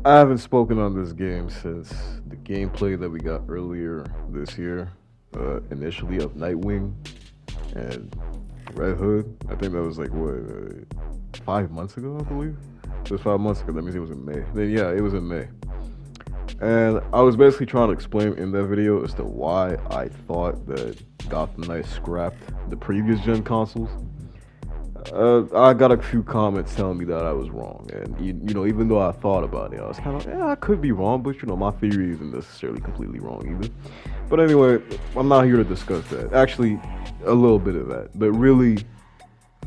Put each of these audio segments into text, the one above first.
I haven't spoken on this game since the gameplay that we got earlier this year, initially of Nightwing and Red Hood. I think that was like what 5 months ago, I believe. It was 5 months ago. That means it was in May. Then yeah, it was in May. And I was basically trying to explain in that video as to why I thought that Gotham Knights scrapped the previous gen consoles. I got a few comments telling me that I was wrong, and even though I thought about it, I was kind of, yeah, I could be wrong, but my theory isn't necessarily completely wrong either. But anyway, I'm not here to discuss that. Actually, a little bit of that, but really,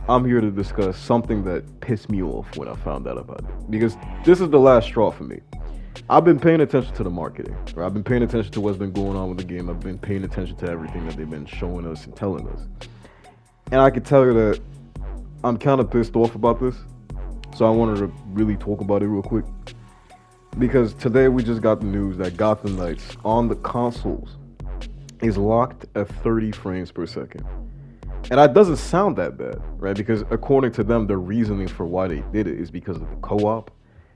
I'm here to discuss something that pissed me off when I found out about it, because this is the last straw for me. I've been paying attention to the marketing, right? I've been paying attention to what's been going on with the game. I've been paying attention to everything that they've been showing us and telling us, and I can tell you that I'm kind of pissed off about this, so I wanted to really talk about it real quick. Because today we just got the news that Gotham Knights on the consoles is locked at 30 frames per second. And that doesn't sound that bad, right? Because according to them, the reasoning for why they did it is because of the co-op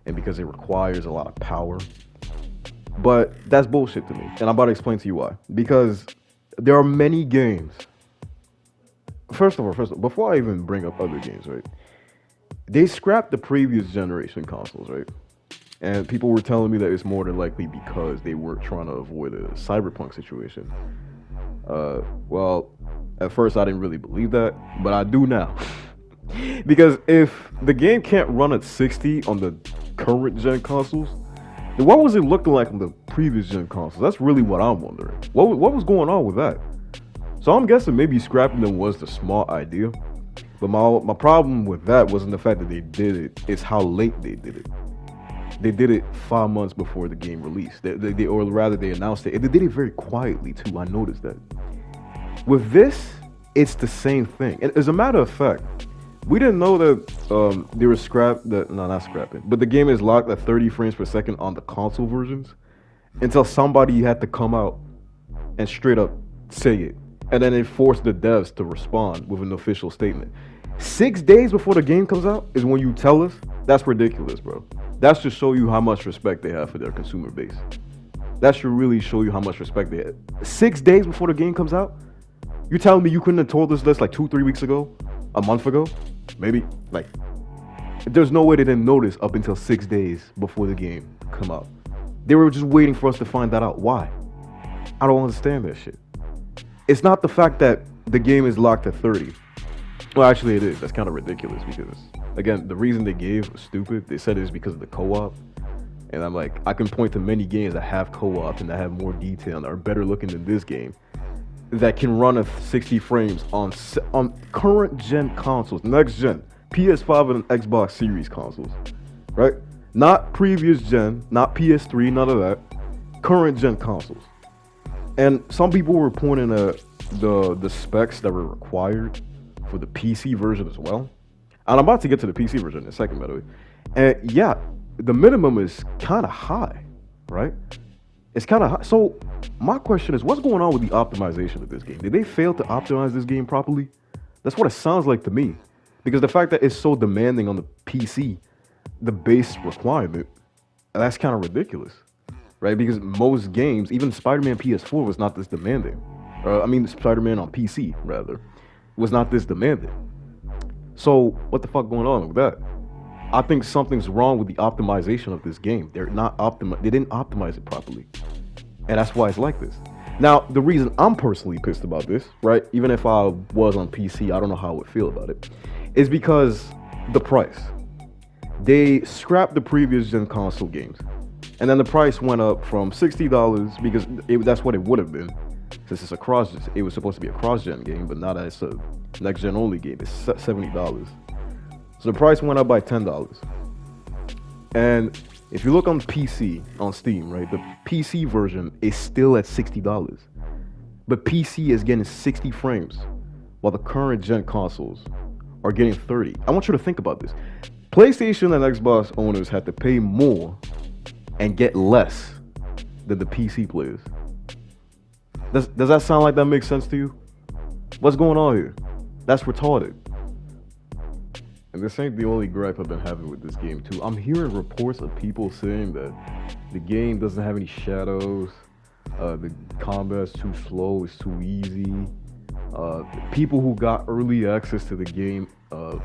and because it requires a lot of power. But that's bullshit to me, and I'm about to explain to you why. Because there are many games. First of all, before I even bring up other games, right? They scrapped the previous generation consoles, right? And people were telling me that it's more than likely because they were trying to avoid a cyberpunk situation. Well, at first I didn't really believe that, but I do now. Because if the game can't run at 60 on the current gen consoles, then what was it looking like on the previous gen consoles? That's really what I'm wondering. What was going on with that? So I'm guessing maybe scrapping them was the smart idea. But my problem with that wasn't the fact that they did it, it's how late they did it. They did it 5 months before the game released. Or rather, they announced it. And they did it very quietly, too. I noticed that. With this, it's the same thing. And as a matter of fact, we didn't know that they were not scrapping, but the game is locked at 30 frames per second on the console versions until somebody had to come out and straight up say it. And then it forced the devs to respond with an official statement. 6 days before the game comes out is when you tell us? That's ridiculous, bro. That's to show you how much respect they have for their consumer base. That should really show you how much respect they have. 6 days before the game comes out? You're telling me you couldn't have told us this like 2-3 weeks ago? A month ago? Maybe? Like, there's no way they didn't notice up until 6 days before the game come out. They were just waiting for us to find that out. Why? I don't understand that shit. It's not the fact that the game is locked at 30. Well, actually it is. That's kind of ridiculous because, again, the reason they gave was stupid. They said it was because of the co-op. And I'm like, I can point to many games that have co-op and that have more detail and are better looking than this game that can run at 60 frames on current gen consoles, next gen, PS5 and Xbox Series consoles, right? Not previous gen, not PS3, none of that. Current gen consoles. And some people were pointing at the specs that were required for the PC version as well. And I'm about to get to the PC version in a second, by the way. And yeah, the minimum is kind of high, right? It's kind of high. So my question is, what's going on with the optimization of this game? Did they fail to optimize this game properly? That's what it sounds like to me. Because the fact that it's so demanding on the PC, the base requirement, that's kind of ridiculous. Right, because most games, even Spider-Man PS4 was not this demanding. Spider-Man on PC, rather, was not this demanding. So, what the fuck going on with that? I think something's wrong with the optimization of this game. They didn't optimize it properly. And that's why it's like this. Now, the reason I'm personally pissed about this, right, even if I was on PC, I don't know how I would feel about it, is because the price. They scrapped the previous gen console games. And then the price went up from $60 because that's what it would have been, since it was supposed to be a cross-gen game, but now that it's a next-gen only game, it's $70. So the price went up by $10. And if you look on PC, on Steam, right, the PC version is still at $60. But PC is getting 60 frames, while the current gen consoles are getting 30. I want you to think about this. PlayStation and Xbox owners had to pay more and get less than the PC players. Does that sound like that makes sense to you? What's going on here? That's retarded. And this ain't the only gripe I've been having with this game too. I'm hearing reports of people saying that the game doesn't have any shadows. The combat's too slow. It's too easy. People who got early access to the game were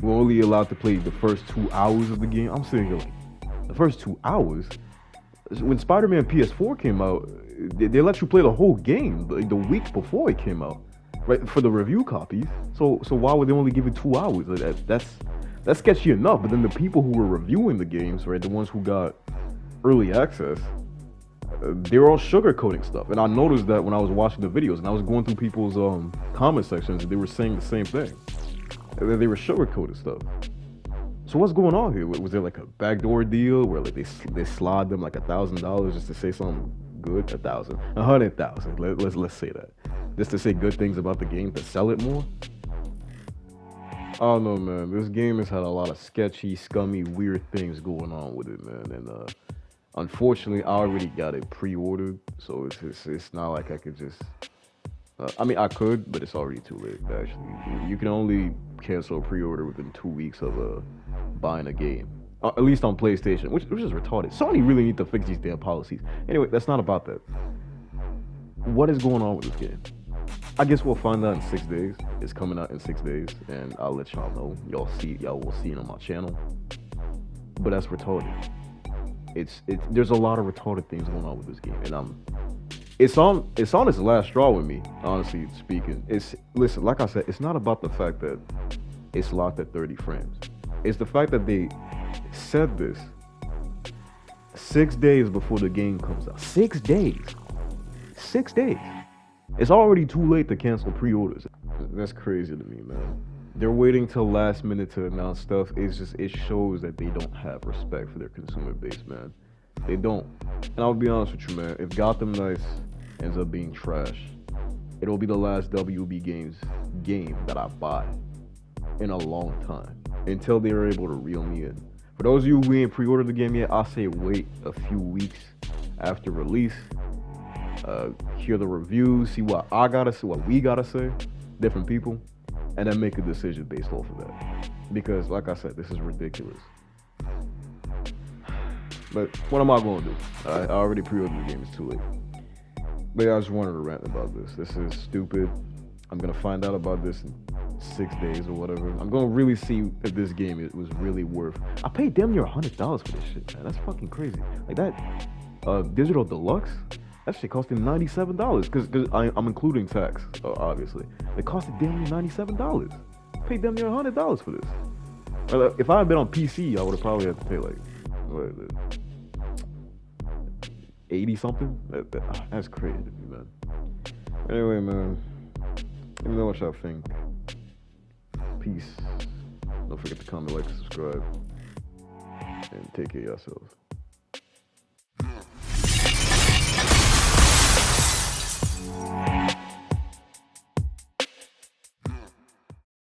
only allowed to play the first 2 hours of the game. I'm sitting here like, the first 2 hours? When Spider-Man PS4 came out, they let you play the whole game like the week before it came out, right? For the review copies. So why would they only give it 2 hours? Like that's sketchy enough. But then the people who were reviewing the games, right, the ones who got early access, they were all sugarcoating stuff. And I noticed that when I was watching the videos and I was going through people's comment sections, they were saying the same thing. They were sugarcoating stuff. So what's going on here? Was there like a backdoor deal where like they slide them like $1,000 just to say something good? 100,000. Let's say that, just to say good things about the game to sell it more. I don't know, man. This game has had a lot of sketchy, scummy, weird things going on with it, man. And unfortunately, I already got it pre-ordered, so it's not like I could just. I mean, I could, but it's already too late. Actually, you can only cancel a pre-order within 2 weeks of buying a game. At least on PlayStation, which is retarded. Sony really need to fix these damn policies. Anyway, that's not about that. What is going on with this game? I guess we'll find out in 6 days. It's coming out in 6 days, and I'll let y'all know. Y'all will see it on my channel. But that's retarded. There's a lot of retarded things going on with this game, and it's on its last straw with me, honestly speaking. Listen, like I said, it's not about the fact that it's locked at 30 frames. It's the fact that they said this 6 days before the game comes out. 6 days. 6 days. It's already too late to cancel pre-orders. That's crazy to me, man. They're waiting till last minute to announce stuff. It shows that they don't have respect for their consumer base, man. They don't. And I'll be honest with you, man. If Gotham Knights ends up being trash, it'll be the last WB game that I buy in a long time until they're able to reel me in. For those of you who ain't pre-ordered the game yet, I say wait a few weeks after release. Hear the reviews, see what we gotta say, different people, and then make a decision based off of that. Because, like I said, this is ridiculous. But what am I going to do? I already pre-ordered the game. It's too late. But yeah, I just wanted to rant about this. This is stupid. I'm going to find out about this in 6 days or whatever. I'm going to really see if this game was really worth. I paid damn near $100 for this shit, man. That's fucking crazy. Like that digital deluxe, that shit cost him $97. Because I'm including tax, obviously. It costed damn near $97. I paid damn near $100 for this. If I had been on PC, I would have probably had to pay like, what, 80 something? That's crazy to me, man. Anyway, man, let me know what y'all think. Peace. Don't forget to comment, like, and subscribe. And take care of yourselves.